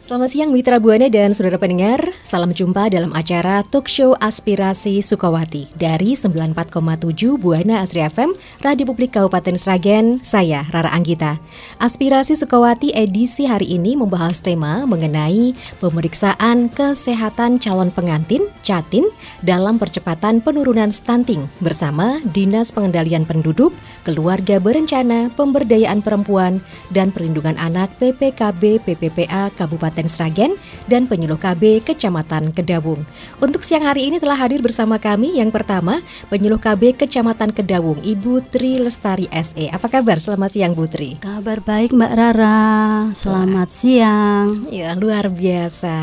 Selamat siang Mitra Buana dan saudara pendengar. Salam jumpa dalam acara Talk Show Aspirasi Sukawati dari 94,7 Buana Asri FM, Radio Publik Kabupaten Sragen. Saya Rara Anggita. Aspirasi Sukawati edisi hari ini membahas tema mengenai pemeriksaan kesehatan calon pengantin (Jatin) dalam percepatan penurunan stunting bersama Dinas Pengendalian Penduduk, Keluarga Berencana, Pemberdayaan Perempuan dan Perlindungan Anak PPKB PPPA Kabupaten Sragen dan penyuluh KB Kecamatan Kedawung. Untuk siang hari ini telah hadir bersama kami yang pertama penyuluh KB Kecamatan Kedawung, Ibu Tri Lestari SE. Apa kabar? Selamat siang Bu Tri. Kabar baik Mbak Rara. Selamat siang. Ya, luar biasa.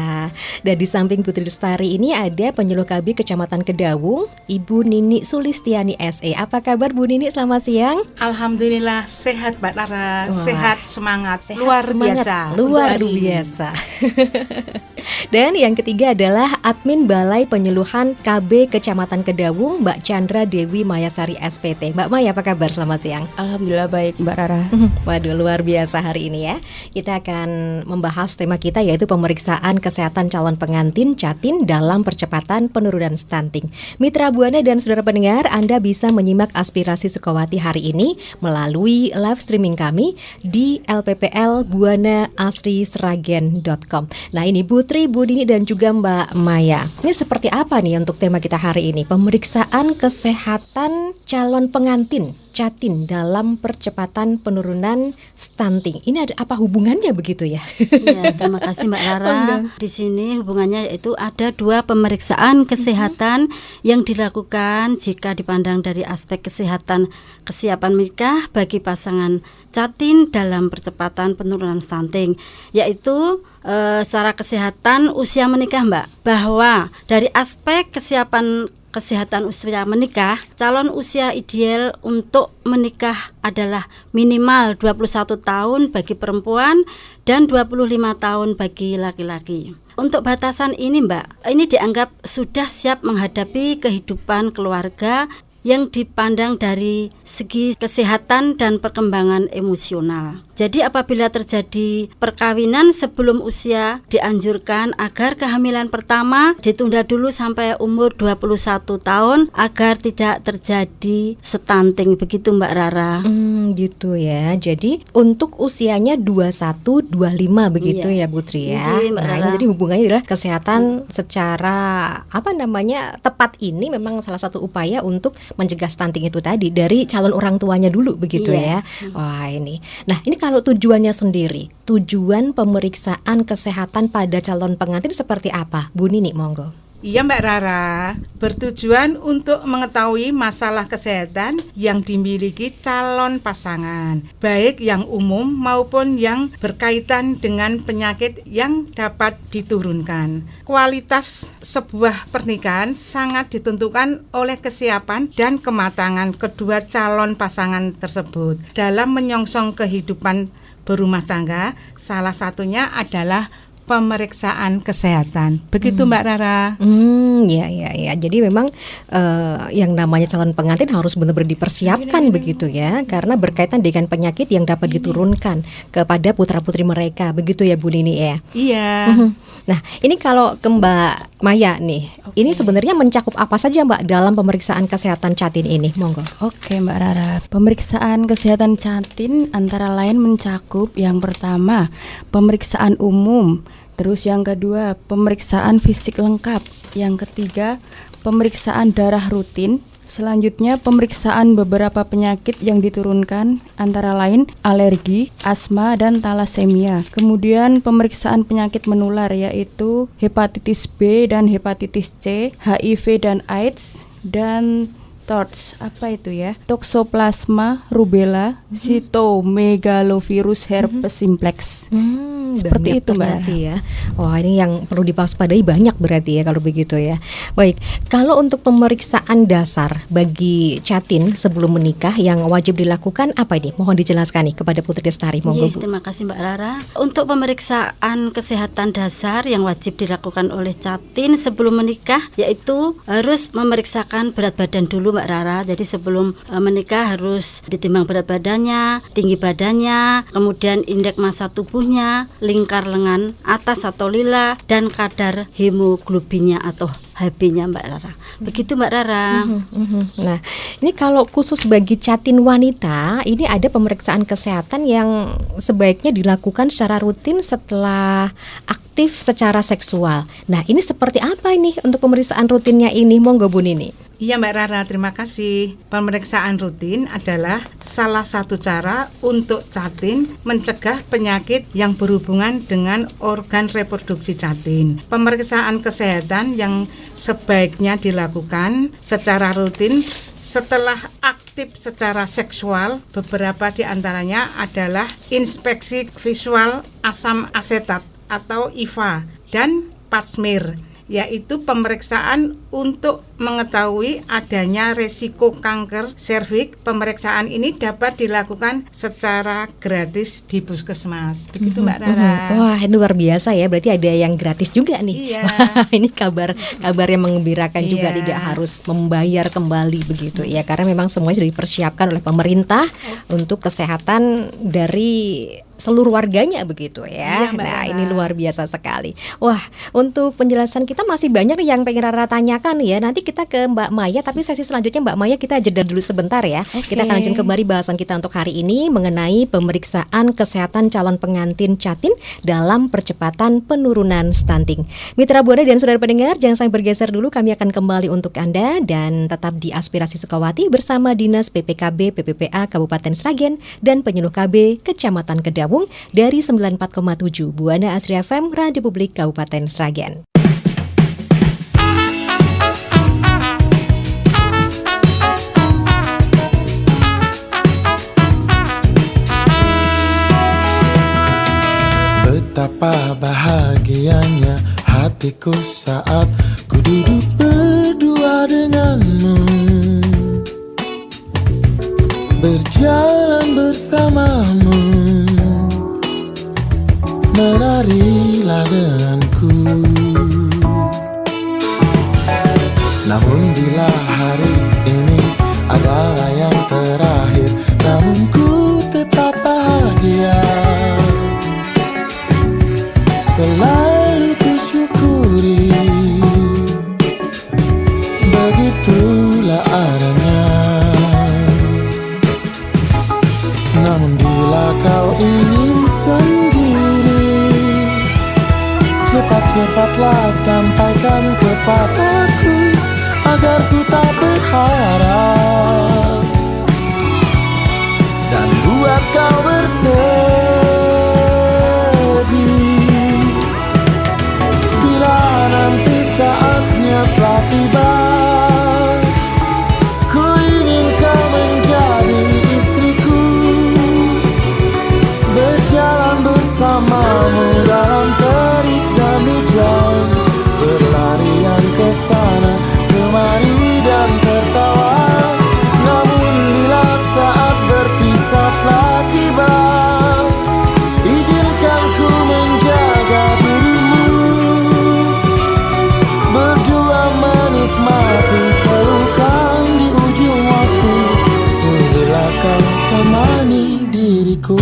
Dan di samping Bu Tri Lestari ini ada penyuluh KB Kecamatan Kedawung, Ibu Nini Sulistiani SE. Apa kabar Bu Nini? Selamat siang. Alhamdulillah sehat Mbak Rara. Wah. Sehat semangat. Sehat, luar semangat. biasa. Luar Untuk hari ini. biasa. Dan yang ketiga adalah Admin Balai Penyuluhan KB Kecamatan Kedawung, Mbak Chandra Dewi Mayasari SPT. Mbak Maya, apa kabar? Selamat siang. Alhamdulillah baik Mbak Rara. Waduh, luar biasa hari ini ya. Kita akan membahas tema kita yaitu pemeriksaan kesehatan calon pengantin Jatin dalam percepatan penurunan stunting. Mitra Buana dan saudara pendengar, Anda bisa menyimak Aspirasi Sukawati hari ini melalui live streaming kami di lppl.buanaasrisragen.com. Nah, ini Putri, Bu Dini dan juga Mbak Maya. Ini seperti apa nih untuk tema kita hari ini? Pemeriksaan kesehatan calon pengantin Jatin dalam percepatan penurunan stunting. Ini ada apa hubungannya begitu ya? Ya, terima kasih Mbak Rara. Di sini hubungannya yaitu ada dua pemeriksaan kesehatan yang dilakukan jika dipandang dari aspek kesehatan kesiapan menikah bagi pasangan Jatin dalam percepatan penurunan stunting, yaitu secara kesehatan usia menikah Mbak, bahwa dari aspek kesehatan usia menikah, calon usia ideal untuk menikah adalah minimal 21 tahun bagi perempuan dan 25 tahun bagi laki-laki. Untuk batasan ini Mbak, ini dianggap sudah siap menghadapi kehidupan keluarga yang dipandang dari segi kesehatan dan perkembangan emosional. Jadi apabila terjadi perkawinan sebelum usia, dianjurkan agar kehamilan pertama ditunda dulu sampai umur 21 tahun agar tidak terjadi stunting. Begitu Mbak Rara. Gitu ya. Jadi untuk usianya 21, 25 begitu ya Putri ya. Iya, Mbak Nah, ini Rara. jadi hubungannya adalah kesehatan secara tepat ini memang salah satu upaya untuk mencegah stunting itu tadi dari calon orang tuanya dulu begitu Iya. ya. Wah, ini. Nah, ini kalau tujuannya sendiri, tujuan pemeriksaan kesehatan pada calon pengantin seperti apa? Bu Nini, monggo. Iya Mbak Rara, bertujuan untuk mengetahui masalah kesehatan yang dimiliki calon pasangan, baik yang umum maupun yang berkaitan dengan penyakit yang dapat diturunkan. Kualitas sebuah pernikahan sangat ditentukan oleh kesiapan dan kematangan kedua calon pasangan tersebut dalam menyongsong kehidupan berumah tangga. Salah satunya adalah pemeriksaan kesehatan. Begitu Mbak Rara. Ya. Jadi memang yang namanya calon pengantin harus benar-benar dipersiapkan begitu ya, karena berkaitan dengan penyakit yang dapat diturunkan kepada putra-putri mereka. Begitu ya Bu Nini ya. Iya. Nah, ini kalau ke Mbak Maya nih, ini sebenarnya mencakup apa saja Mbak dalam pemeriksaan kesehatan Jatin ini? Monggo. Oke Mbak Rara, pemeriksaan kesehatan Jatin antara lain mencakup yang pertama pemeriksaan umum, terus yang kedua pemeriksaan fisik lengkap, yang ketiga pemeriksaan darah rutin, selanjutnya pemeriksaan beberapa penyakit yang diturunkan antara lain alergi, asma dan talasemia. Kemudian pemeriksaan penyakit menular yaitu hepatitis B dan hepatitis C, HIV dan AIDS dan TORCH, apa itu ya? Toxoplasma rubella, cytomegalovirus herpes simplex. Seperti Banyak itu Mbak. ternyata ya. Wah, ini yang perlu diwaspadai banyak berarti ya kalau begitu ya. Baik, kalau untuk pemeriksaan dasar bagi Jatin sebelum menikah yang wajib dilakukan apa ini? Mohon dijelaskan nih kepada Putri Lestari. Monggo Bu. Terima kasih Mbak Rara. Untuk pemeriksaan kesehatan dasar yang wajib dilakukan oleh Jatin sebelum menikah, yaitu harus memeriksakan berat badan dulu Mbak Rara. Jadi sebelum menikah harus ditimbang berat badannya, tinggi badannya, kemudian indeks massa tubuhnya, lingkar lengan atas atau lila, dan kadar hemoglobinnya atau HB-nya Mbak Rara. Begitu Mbak Rara. Nah, ini kalau khusus bagi catin wanita, ini ada pemeriksaan kesehatan yang sebaiknya dilakukan secara rutin setelah aktif secara seksual. Nah, ini seperti apa ini untuk pemeriksaan rutinnya ini? Monggo Bu Nini. Iya Mbak Rara, terima kasih. Pemeriksaan rutin adalah salah satu cara untuk catin mencegah penyakit yang berhubungan dengan organ reproduksi catin. Pemeriksaan kesehatan yang sebaiknya dilakukan secara rutin setelah aktif secara seksual, beberapa di antaranya adalah inspeksi visual asam asetat atau IVA dan pap smear, yaitu pemeriksaan untuk mengetahui adanya resiko kanker serviks. Pemeriksaan ini dapat dilakukan secara gratis di puskesmas. Begitu Mbak Rara. Wah, ini luar biasa ya. Berarti ada yang gratis juga nih. Iya. Ini kabar yang mengembirakan juga, Iya. tidak harus membayar kembali begitu ya. Karena memang semuanya sudah dipersiapkan oleh pemerintah untuk kesehatan dari seluruh warganya begitu ya. Iya, Mbak Nah, Rara. ini luar biasa sekali. Wah, untuk penjelasan kita masih banyak nih yang pengen Rara tanyakan ya. Nanti kita ke Mbak Maya, tapi sesi selanjutnya Mbak Maya kita jeda dulu sebentar ya. Oke. Kita akan lanjutkan kembali bahasan kita untuk hari ini mengenai pemeriksaan kesehatan calon pengantin catin dalam percepatan penurunan stunting. Mitra Buana dan saudara pendengar, jangan sampai bergeser dulu, kami akan kembali untuk Anda dan tetap di Aspirasi Sukawati bersama Dinas PPKB PPPA Kabupaten Sragen dan Penyuluh KB Kecamatan Kedawung dari 94,7 Buana Asri FM Radio Publik Kabupaten Sragen. Betapa bahagianya hatiku saat ku duduk berdua denganmu, berjalan bersamamu, menarilah denganku. Namun bila hari ini adalah yang terakhir, namun ku tetap bahagia. Selalu ku syukuri, begitulah adanya. Namun bila kau ingin sendiri, cepat-cepatlah sampaikan kepadaku, agar ku tak berharap dan buat kau bersedih. Bila nanti saatnya telah tiba, ku ingin kau menjadi istriku, berjalan bersamamu dalam terik dan hujan, berlarian ke sana kemari dan tertawa. Namun bila saat berpisah telah tiba, izinkan ku menjaga dirimu, berdua menikmati pelukan di ujung waktu. Sudahlah kau temani diriku.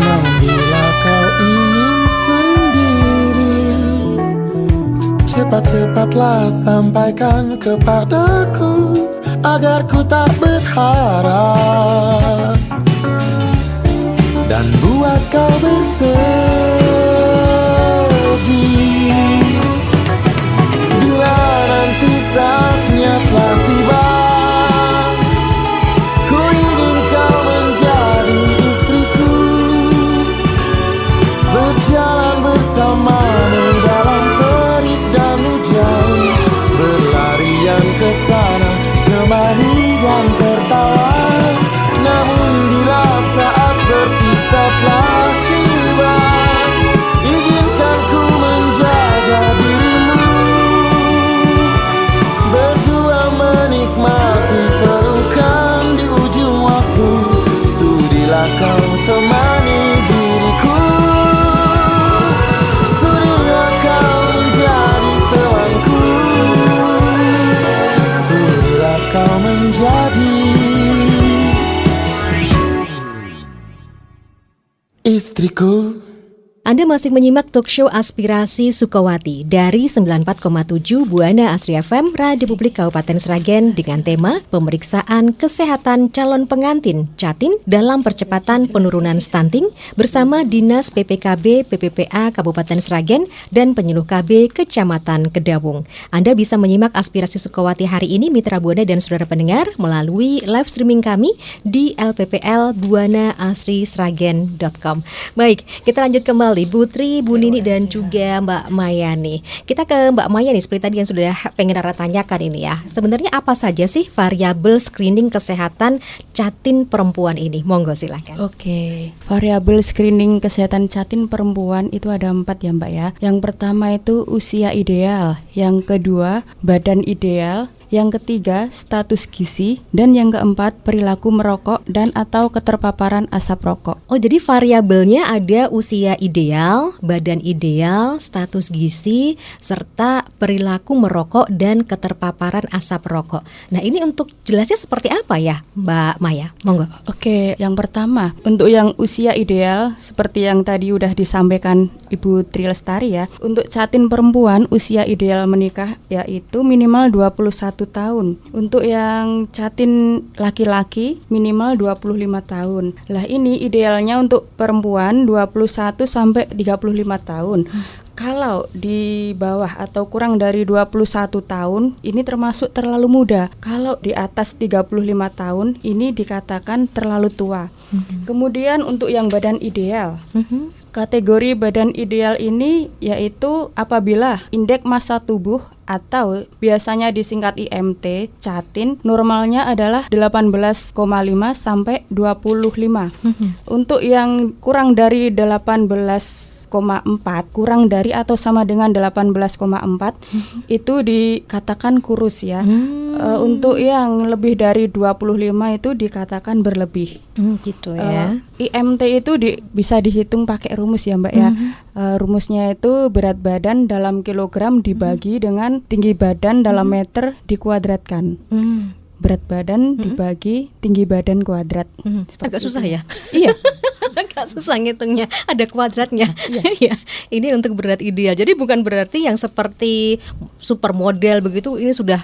Namun bila kau ingin sendiri, cepat-cepatlah sampaikan kepadaku, agar ku tak berharap dan buat kau bersedih. Namun bila saat berpisah telah tiba, izinkan ku menjaga dirimu, berdua menikmati pelukan di ujung waktu. Sudilah kau temani diriku, sudilah kau menjadi temanku, sudilah kau menjadi istriku. Anda masih menyimak talkshow Aspirasi Sukawati dari 94,7 Buana Asri FM, Radio Publik Kabupaten Sragen dengan tema Pemeriksaan Kesehatan Calon Pengantin Jatin dalam Percepatan Penurunan Stunting bersama Dinas PPKB PPPA Kabupaten Sragen dan Penyuluh KB Kecamatan Kedawung. Anda bisa menyimak Aspirasi Sukawati hari ini Mitra Buana dan saudara pendengar melalui live streaming kami di lppl.buanaasrisragen.com. Baik, kita lanjut kembali Bu Tri, Bu Nini dan juga Mbak Maya nih. Kita ke Mbak Maya nih, seperti tadi yang sudah pengen Rara tanyakan ini ya. Sebenarnya apa saja sih variabel screening kesehatan jatin perempuan ini? Monggo silakan. Oke, variabel screening kesehatan jatin perempuan itu ada 4 ya Mbak ya. Yang pertama itu usia ideal, yang kedua badan ideal, yang ketiga status gizi, dan yang keempat perilaku merokok dan atau keterpaparan asap rokok. Oh, jadi variabelnya ada usia ideal, badan ideal, status gizi, serta perilaku merokok dan keterpaparan asap rokok. Nah, ini untuk jelasnya seperti apa ya, Mbak Maya? Monggo. Oke, yang pertama untuk yang usia ideal seperti yang tadi udah disampaikan Ibu Tri Lestari ya. Untuk jatin perempuan usia ideal menikah yaitu minimal 21 tahun. Untuk yang jatin laki-laki minimal 25 tahun. Lah ini idealnya untuk perempuan 21 sampai 35 tahun. Kalau di bawah atau kurang dari 21 tahun ini termasuk terlalu muda. Kalau di atas 35 tahun ini dikatakan terlalu tua. Kemudian untuk yang badan ideal. Kategori badan ideal ini yaitu apabila indeks massa tubuh atau biasanya disingkat IMT jatin normalnya adalah 18,5 sampai 25. Untuk yang kurang dari 18,4 kurang dari atau sama dengan 18,4 itu dikatakan kurus ya. Untuk yang lebih dari 25 itu dikatakan berlebih. Gitu ya. IMT itu bisa dihitung pakai rumus ya Mbak ya. Rumusnya itu berat badan dalam kilogram dibagi dengan tinggi badan dalam meter dikuadratkan. Berat badan dibagi tinggi badan kuadrat. Agak susah ya? Iya. Agak susah ngitungnya, ada kuadratnya. Ya. Ini untuk berat ideal. Jadi bukan berarti yang seperti supermodel begitu ini sudah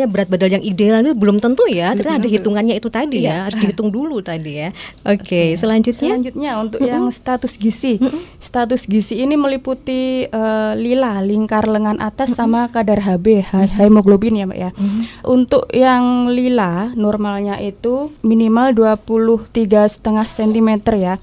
berat badan yang ideal itu belum tentu ya. Karena ada hitungannya itu tadi ya. Harus dihitung dulu tadi ya. Oke, selanjutnya untuk yang status gizi. Status gizi ini meliputi lila, lingkar lengan atas sama kadar Hb, hemoglobin ya Mbak ya. Untuk yang lila normalnya itu minimal 23,5 cm ya.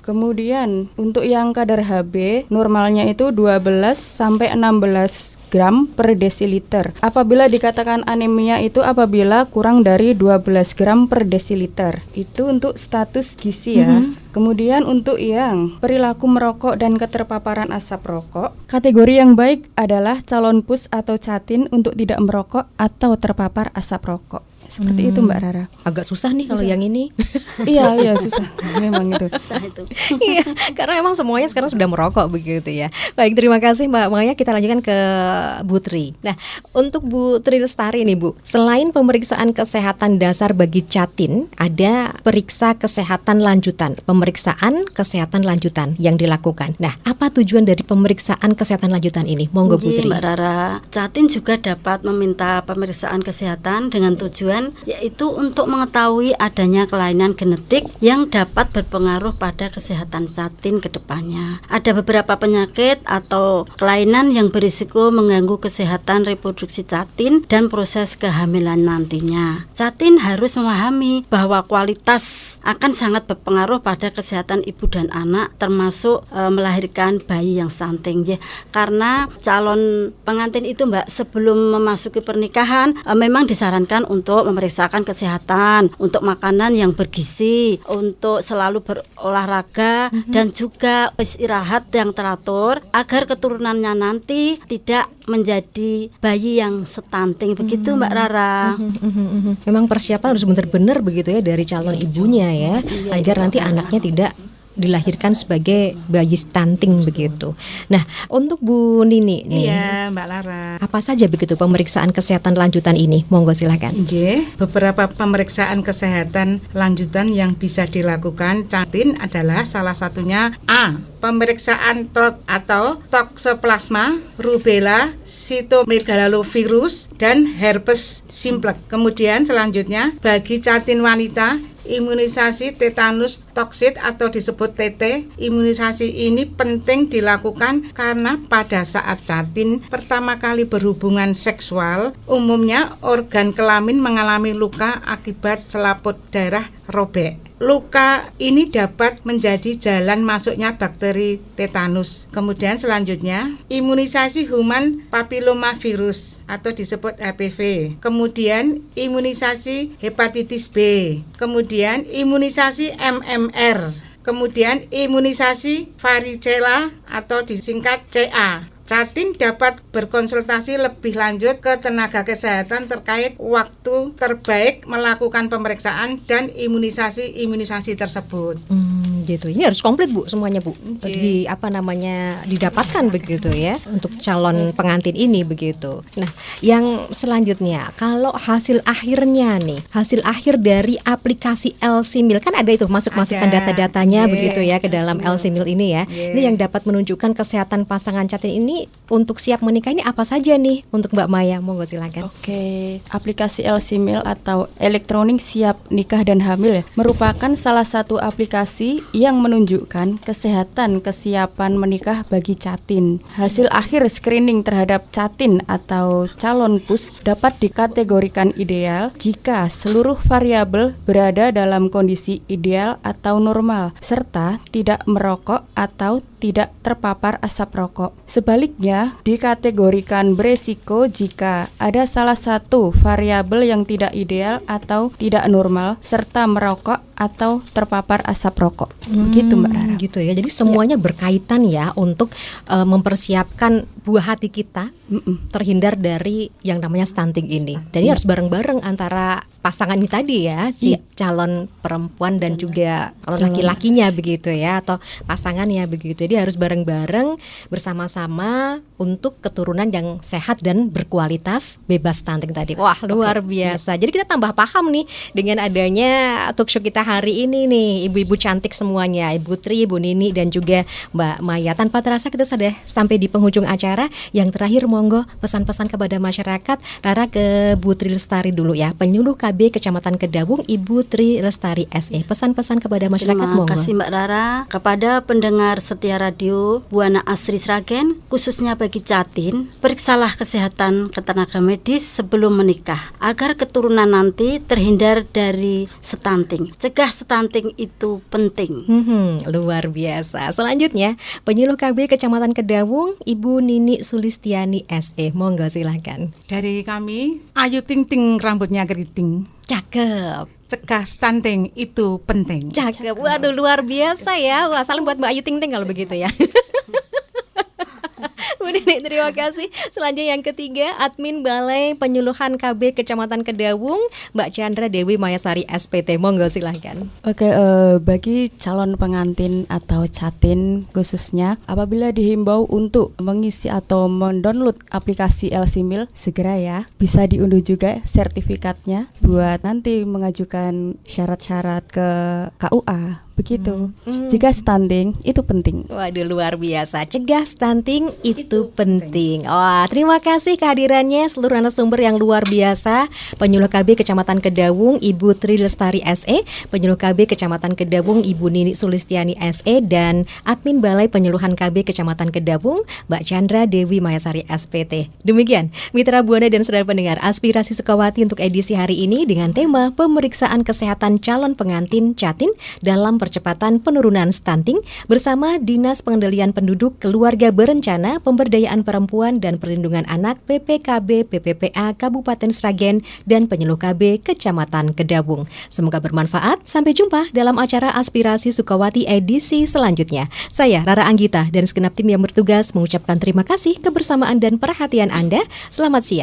Kemudian untuk yang kadar Hb normalnya itu 12 sampai 16 gram per desiliter. Apabila dikatakan anemia itu apabila kurang dari 12 gram per desiliter. Itu untuk status gizi ya. Kemudian untuk yang perilaku merokok dan keterpaparan asap rokok, kategori yang baik adalah calon pus atau jatin untuk tidak merokok atau terpapar asap rokok. Seperti itu Mbak Rara. Agak susah nih kalau yang ini. Iya susah. Memang itu. Susah itu. Iya, karena memang semuanya sekarang sudah merokok begitu ya. Baik, terima kasih Mbak Maya. Kita lanjutkan ke Bu Tri. Nah, untuk Bu Tri Lestari nih Bu, selain pemeriksaan kesehatan dasar bagi jatin, ada periksa kesehatan lanjutan, pemeriksaan kesehatan lanjutan yang dilakukan. Nah, apa tujuan dari pemeriksaan kesehatan lanjutan ini? Monggo Bu Tri. Mbak Rara, jatin juga dapat meminta pemeriksaan kesehatan dengan tujuan yaitu untuk mengetahui adanya kelainan genetik yang dapat berpengaruh pada kesehatan jatin ke depannya. Ada beberapa penyakit atau kelainan yang berisiko mengganggu kesehatan reproduksi jatin dan proses kehamilan nantinya. Jatin harus memahami bahwa kualitas akan sangat berpengaruh pada kesehatan ibu dan anak, termasuk melahirkan bayi yang stunting ya. Karena calon pengantin itu Mbak sebelum memasuki pernikahan memang disarankan untuk memeriksakan kesehatan, untuk makanan yang bergizi, untuk selalu berolahraga dan juga istirahat yang teratur agar keturunannya nanti tidak menjadi bayi yang stunting. Begitu Mbak Rara. Memang persiapan harus benar-benar begitu ya dari calon ibunya ya, agar nanti anaknya tidak dilahirkan sebagai bayi stunting begitu. Nah, untuk Bu Nini nih, Iya, Mbak Lara. apa saja begitu pemeriksaan kesehatan lanjutan ini? Monggo silakan. Beberapa pemeriksaan kesehatan lanjutan yang bisa dilakukan Catin adalah salah satunya A. Pemeriksaan TROT atau Toxoplasma, Rubella, Cytomegalovirus, dan herpes simplex. Kemudian selanjutnya bagi Catin wanita, imunisasi tetanus toksit atau disebut TT. Imunisasi ini penting dilakukan karena pada saat Catin pertama kali berhubungan seksual, umumnya organ kelamin mengalami luka akibat selaput darah robek. Luka ini dapat menjadi jalan masuknya bakteri tetanus. Kemudian selanjutnya imunisasi human papillomavirus atau disebut HPV. Kemudian imunisasi hepatitis B. Kemudian imunisasi MMR. Kemudian imunisasi varicella atau disingkat CA. Catin dapat berkonsultasi lebih lanjut ke tenaga kesehatan terkait waktu terbaik melakukan pemeriksaan dan imunisasi tersebut. Gitu. Ini harus komplit Bu semuanya Bu. Didapatkan begitu ya untuk calon pengantin ini begitu. Nah, yang selanjutnya kalau hasil akhirnya nih, hasil akhir dari aplikasi LCMIL kan ada itu masukkan data-datanya begitu ya ke dalam LCMIL ini ya. Ini yang dapat menunjukkan kesehatan pasangan Catin ini untuk siap menikah ini apa saja nih untuk Mbak Maya? Monggo silakan. Oke, aplikasi LCMIL atau elektronik siap nikah dan hamil ya, merupakan salah satu aplikasi yang menunjukkan kesiapan menikah bagi Catin. Hasil akhir screening terhadap Catin atau calon pus dapat dikategorikan ideal jika seluruh variabel berada dalam kondisi ideal atau normal, serta tidak merokok atau tidak terpapar asap rokok. Sebaliknya, dikategorikan beresiko jika ada salah satu variabel yang tidak ideal atau tidak normal, serta merokok atau terpapar asap rokok. Begitu Mbak Rara. Gitu ya. Jadi semuanya berkaitan ya untuk mempersiapkan buah hati kita terhindar dari yang namanya stunting ini. Dan ini harus bareng-bareng antara pasangan ini tadi ya, si calon perempuan dan juga calon laki-lakinya begitu ya, atau pasangannya begitu. Jadi harus bareng-bareng bersama-sama untuk keturunan yang sehat dan berkualitas, bebas stunting tadi. Wah, luar biasa. Jadi kita tambah paham nih dengan adanya talk show kita hari ini nih, ibu-ibu cantik semuanya, Ibu Tri, Bu Nini dan juga Mbak Maya. Tanpa terasa kita sudah sampai di penghujung acara. Yang terakhir monggo pesan-pesan kepada masyarakat. Rara ke Bu Tri Lestari dulu ya, penyuluh KB Kecamatan Kedawung, Ibu Tri Lestari SE. Pesan-pesan kepada masyarakat monggo. Terima kasih Mbak Rara. Kepada pendengar setia radio Buana Asri Sragen, khususnya bagi Catin, periksalah kesehatan ke tenaga medis sebelum menikah agar keturunan nanti terhindar dari stunting. Cegah stunting itu penting. Luar biasa. Selanjutnya, penyuluh KB Kecamatan Kedawung, Ibu Nini Sulistiani SE. Monggo silakan. Dari kami, Ayu Ting Ting rambutnya keriting. Cakep. Cegah stunting itu penting. Cakep. Waduh, luar biasa ya. Wah, salam buat Mbak Ayu Ting Ting kalau begitu ya. Bu Nini, terima kasih. Selanjutnya yang ketiga, Admin Balai Penyuluhan KB Kecamatan Kedawung, Mbak Chandra Dewi Mayasari SPT. Monggo silahkan. Oke, bagi calon pengantin atau Catin khususnya, apabila dihimbau untuk mengisi atau mendownload aplikasi LCMIL, segera ya. Bisa diunduh juga sertifikatnya buat nanti mengajukan syarat-syarat ke KUA. Begitu. Jika stunting itu penting. Waduh, luar biasa. Cegah stunting itu penting. Wah, terima kasih kehadirannya seluruh narasumber yang luar biasa. Penyuluh KB Kecamatan Kedawung, Ibu Tri Lestari SE, Penyuluh KB Kecamatan Kedawung, Ibu Nini Sulistiani SE, dan Admin Balai Penyuluhan KB Kecamatan Kedawung, Mbak Chandra Dewi Mayasari SPT. Demikian, Mitra Buana dan saudara pendengar, Aspirasi Sukawati untuk edisi hari ini dengan tema pemeriksaan kesehatan calon pengantin Catin dalam perjalanan percepatan penurunan stunting bersama Dinas Pengendalian Penduduk, Keluarga Berencana, Pemberdayaan Perempuan dan Perlindungan Anak PPKB PPPA Kabupaten Sragen dan Penyuluh KB Kecamatan Kedawung. Semoga bermanfaat. Sampai jumpa dalam acara Aspirasi Sukawati edisi selanjutnya. Saya Rara Anggita dan segenap tim yang bertugas mengucapkan terima kasih kebersamaan dan perhatian Anda. Selamat siang.